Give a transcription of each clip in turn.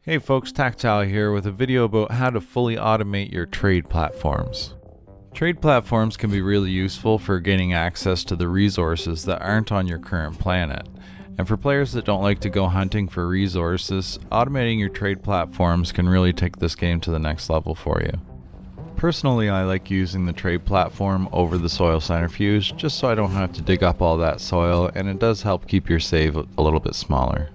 Hey folks, Tactile here with a video about how to fully automate your trade platforms. Trade platforms can be really useful for gaining access to the resources that aren't on your current planet. And for players that don't like to go hunting for resources, automating your trade platforms can really take this game to the next level for you. Personally, I like using the trade platform over the soil centrifuge just so I don't have to dig up all that soil, and it does help keep your save a little bit smaller.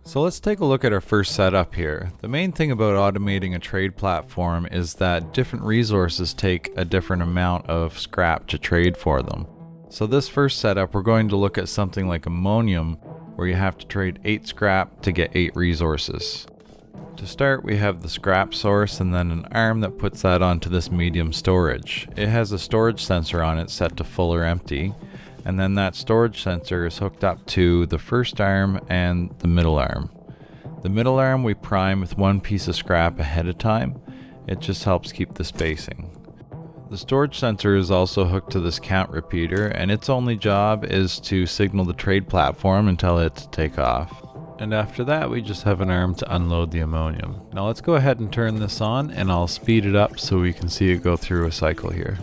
So let's take a look at our first setup here. The main thing about automating a trade platform is that different resources take a different amount of scrap to trade for them. So this first setup, we're going to look at something like ammonium, where you have to trade 8 scrap to get 8 resources. To start, we have the scrap source and then an arm that puts that onto this medium storage. It has a storage sensor on it set to full or empty, and then that storage sensor is hooked up to the first arm and the middle arm. The middle arm we prime with 1 piece of scrap ahead of time. It just helps keep the spacing. The storage sensor is also hooked to this count repeater, and its only job is to signal the trade platform and tell it to take off. And after that, we just have an arm to unload the ammonium. Now let's go ahead and turn this on, and I'll speed it up so we can see it go through a cycle here.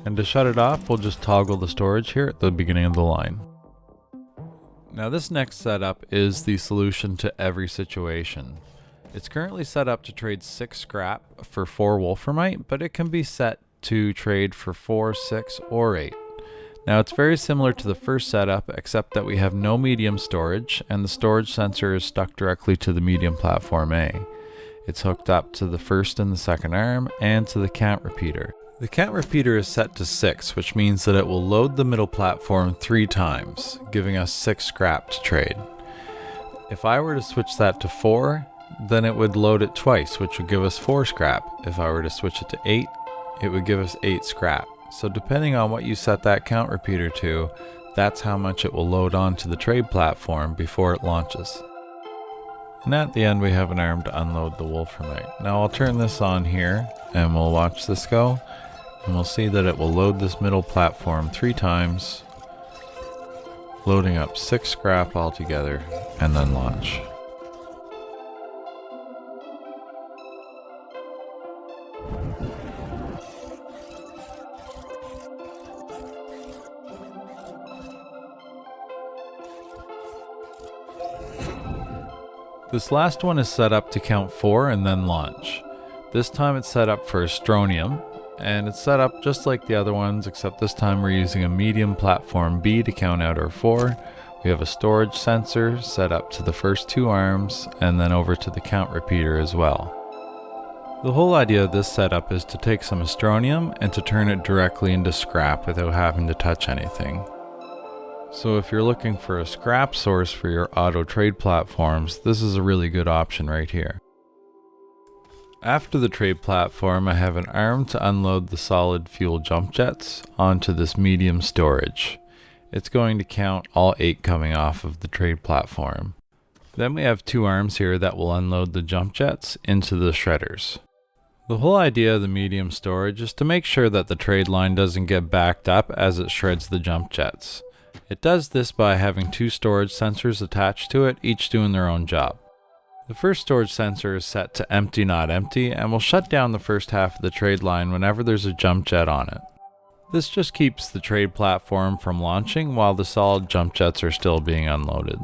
And to shut it off, we'll just toggle the storage here at the beginning of the line. Now this next setup is the solution to every situation. It's currently set up to trade 6 scrap for 4 wolframite, but it can be set to trade for 4, 6, or 8. Now it's very similar to the first setup, except that we have no medium storage, and the storage sensor is stuck directly to the medium platform A. It's hooked up to the first and the second arm, and to the count repeater. The count repeater is set to 6, which means that it will load the middle platform 3 times, giving us 6 scrap to trade. If I were to switch that to 4, then it would load it twice, which would give us 4 scrap. If I were to switch it to 8, it would give us 8 scrap. So depending on what you set that count repeater to, that's how much it will load onto the trade platform before it launches. And at the end we have an arm to unload the wolframite. Now I'll turn this on here and we'll watch this go. And we'll see that it will load this middle platform 3 times, loading up 6 scrap altogether, and then launch. This last one is set up to count 4 and then launch. This time it's set up for Astronium, and it's set up just like the other ones, except this time we're using a medium platform B to count out our 4. We have a storage sensor set up to the first 2 arms, and then over to the count repeater as well. The whole idea of this setup is to take some Astronium and to turn it directly into scrap without having to touch anything. So if you're looking for a scrap source for your auto trade platforms, this is a really good option right here. After the trade platform, I have an arm to unload the solid fuel jump jets onto this medium storage. It's going to count all 8 coming off of the trade platform. Then we have 2 arms here that will unload the jump jets into the shredders. The whole idea of the medium storage is to make sure that the trade line doesn't get backed up as it shreds the jump jets. It does this by having 2 storage sensors attached to it, each doing their own job. The first storage sensor is set to empty not empty, and will shut down the first half of the trade line whenever there's a jump jet on it. This just keeps the trade platform from launching while the solid jump jets are still being unloaded.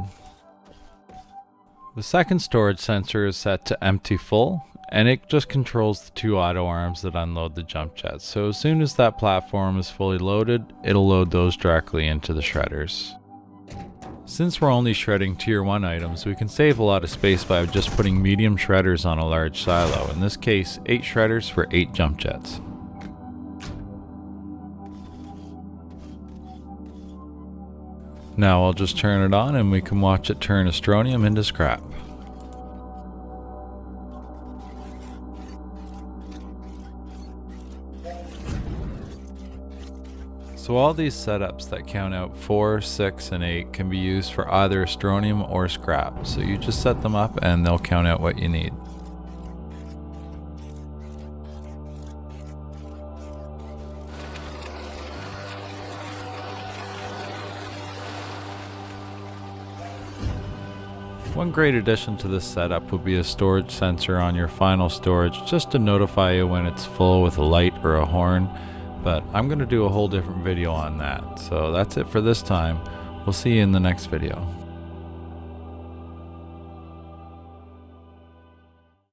The second storage sensor is set to empty full, and it just controls the 2 auto arms that unload the jump jets. So as soon as that platform is fully loaded, it'll load those directly into the shredders. Since we're only shredding tier 1 items, we can save a lot of space by just putting medium shredders on a large silo. In this case, 8 shredders for 8 jump jets. Now I'll just turn it on and we can watch it turn Astronium into scrap. So all these setups that count out 4, 6, and 8 can be used for either Astronium or scrap. So you just set them up and they'll count out what you need. One great addition to this setup would be a storage sensor on your final storage, just to notify you when it's full with a light or a horn, but I'm going to do a whole different video on that. So that's it for this time. We'll see you in the next video.